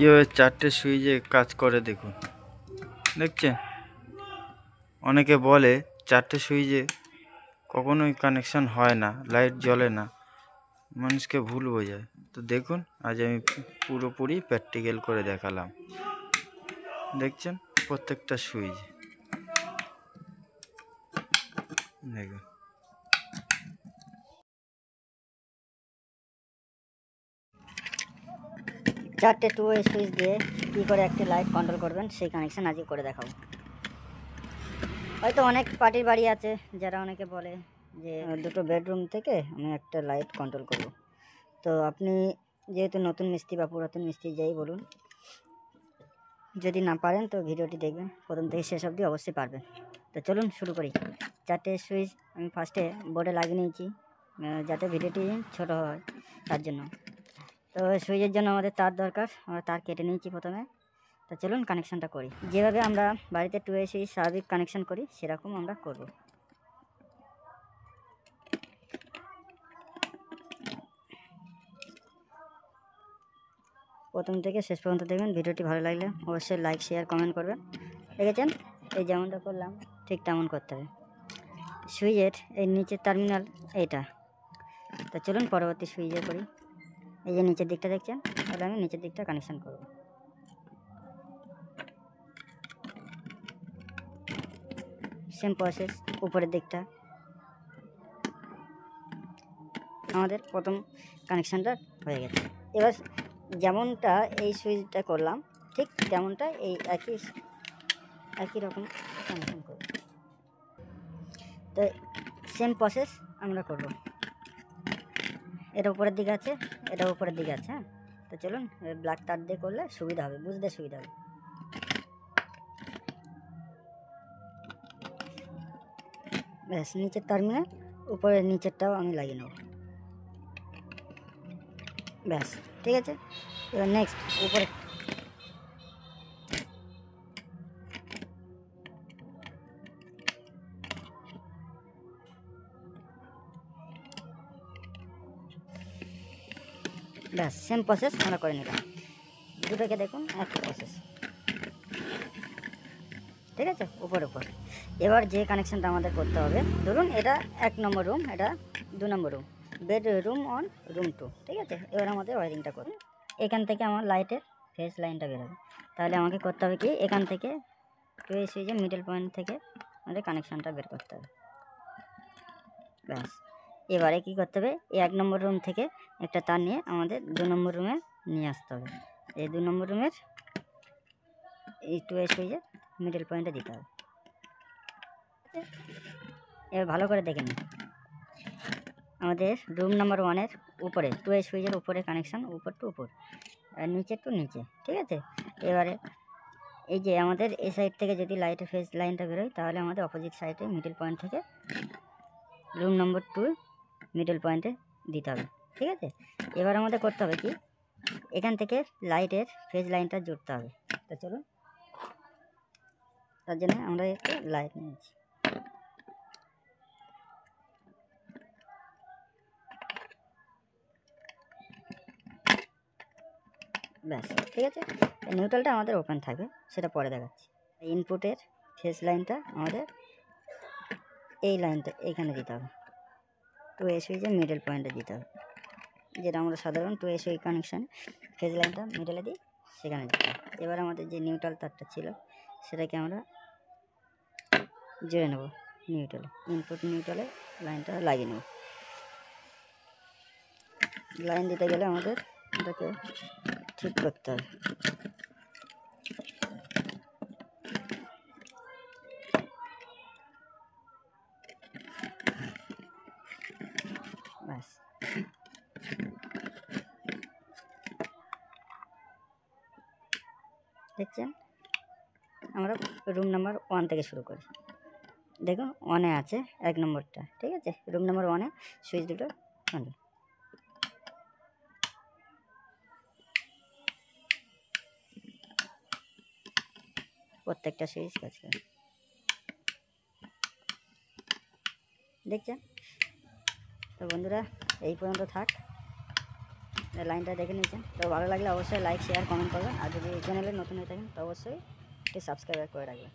কীভাবে চারটে সুইচে কাজ করে দেখুন। দেখছেন, অনেকে বলে চারটে সুইচে কখনোই কানেকশন হয় না, লাইট জ্বলে না, মানুষকে ভুল বোঝায়। তো দেখুন, আজ আমি পুরোপুরি প্র্যাকটিক্যাল করে দেখালাম। দেখছেন প্রত্যেকটা সুইচ, দেখুন। চারটে 2 ওয়ে সুইচ দিয়ে কী করে একটি লাইট কন্ট্রোল করবেন সেই কানেকশান আজকে করে দেখাবো। হয়তো অনেক পার্টির বাড়ি আছে যারা অনেকে বলে যে দুটো বেডরুম থেকে আমি একটা লাইট কন্ট্রোল করব। তো আপনি যেহেতু নতুন মিস্ত্রি বা পুরাতন মিস্ত্রি যাই বলুন, যদি না পারেন তো ভিডিওটি দেখবেন প্রথম থেকে শেষ অবধি, অবশ্যই পারবেন। তো চলুন শুরু করি। চারটে সুইচ আমি ফার্স্টে বোর্ডে লাগিয়ে নিয়েছি যাতে ভিডিওটি ছোট হয় তার জন্য। তো সুইচের জন্য আমাদের তার দরকার, আমরা তার কেটে নিয়েছি প্রথমে। তো চলুন কানেকশানটা করি। যেভাবে আমরা বাড়িতে 2 ওয়ে সুইচ স্বাভাবিক কানেকশান করি সেরকম আমরা করব। প্রথম থেকে শেষ পর্যন্ত দেখবেন। ভিডিওটি ভালো লাগলে অবশ্যই লাইক, শেয়ার, কমেন্ট করবেন। দেখেছেন, এই যেমনটা করলাম ঠিক তেমন করতে হবে। সুইচের এই নিচের টার্মিনাল এইটা। তো চলুন পরবর্তী সুইচে করি। এই যে নিচের দিকটা দেখছেন, তাহলে আমি নিচের দিকটা কানেকশান করব। সেম প্রসেস উপরের দিকটা। আমাদের প্রথম কানেকশানটা হয়ে গেছে। এবার যেমনটা এই সুইচটা করলাম ঠিক তেমনটা এই একই রকম কানেকশান করব। তো সেম প্রসেস আমরা করব। এটা উপরের দিকে আছে, এটা উপরের দিকে আছে। হ্যাঁ, তো চলুন ব্ল্যাক তার দিয়ে করলে সুবিধা হবে, বুঝতে সুবিধা হবে। ব্যাস, নিচের টার্মিনাল উপরের নিচেরটাও আমি লাগিয়ে নেব। ব্যাস, ঠিক আছে। এবার নেক্সট উপরে ব্যাস সেম প্রসেস আমরা করে নিলাম। দুটোকে দেখুন একই প্রসেস, ঠিক আছে, উপর। এবার যে কানেকশানটা আমাদের করতে হবে, ধরুন এটা 1 নম্বর রুম, এটা 2 নম্বর রুম, বেডরুম 1, রুম 2, ঠিক আছে। এবার আমাদের ওয়ারিংটা করুন। এখান থেকে আমার লাইটের ফেস লাইনটা বেরোবে, তাহলে আমাকে করতে হবে কি, এখান থেকে 2 ওয়ে সুইচের মিডল পয়েন্ট থেকে আমাদের কানেকশানটা বের করতে হবে। ব্যাস, এবারে কি করতে হবে, এই 1 নম্বর রুম থেকে একটা তার নিয়ে আমাদের 2 নম্বর রুমে নিয়ে আসতে হবে। এই 2 নম্বর রুমের এই 2 ওয়ে সুইচের মিডল পয়েন্টে দিতে হবে। এবার ভালো করে দেখে নিন, আমাদের রুম নাম্বার 1-এর উপরে 2 ওয়ে সুইচের উপরে কানেকশান, উপর টু উপর আর নিচে টু নিচে, ঠিক আছে। এবারে এই যে আমাদের এই সাইড থেকে যদি লাইটের ফেস লাইনটা বেরোয়, তাহলে আমাদের অপোজিট সাইডে মিডল পয়েন্ট থেকে রুম নম্বর 2 মিডল পয়েন্টে দিতে হবে, ঠিক আছে। এবার আমাদের করতে হবে কি, এখান থেকে লাইটের ফেজ লাইনটা জুড়তে হবে। তো চলুন, তার জন্য আমরা একটু লাইট নিয়েছি। ব্যাস, ঠিক আছে। নিউট্রালটা আমাদের ওপেন থাকবে, সেটা পরে দেখাচ্ছি। ইনপুটের ফেস লাইনটা আমাদের এই লাইনটা এইখানে দিতে হবে, 2 ওয়ে সুইচের মিডল পয়েন্টে দিতে হবে, যেটা আমরা সাধারণ 2 ওয়ে সুইচ কানেকশান ফেজ লাইনটা মিডলে দিই, সেখানে দিতে হবে। এবার আমাদের যে নিউট্রাল তারটা ছিল সেটাকে আমরা জুড়ে নেব নিউট্রালে, ইনপুট নিউট্রালে লাইনটা লাগিয়ে নেব। লাইন দিতে গেলে আমাদের এটাকে ঠিক করতে হবে। ব্যাস, দেখছেন, আমরা রুম নাম্বার 1 থেকে শুরু করি। দেখুন 1-এ আছে 1 নম্বরটা, ঠিক আছে। রুম নাম্বার 1-এ সুইচ দুটো অন, প্রত্যেকটা সুইচ কাজ করে, দেখছেন। তো বন্ধুরা, এই পর্যন্ত থাক। লাইনটা দেখে নিয়েছেন। তো ভালো লাগলে অবশ্যই লাইক শেয়ার কমেন্ট করবেন, আর যদি চ্যানেলে নতুন হয়ে থাকেন তো অবশ্যই একটি সাবস্ক্রাইব করে রাখবেন।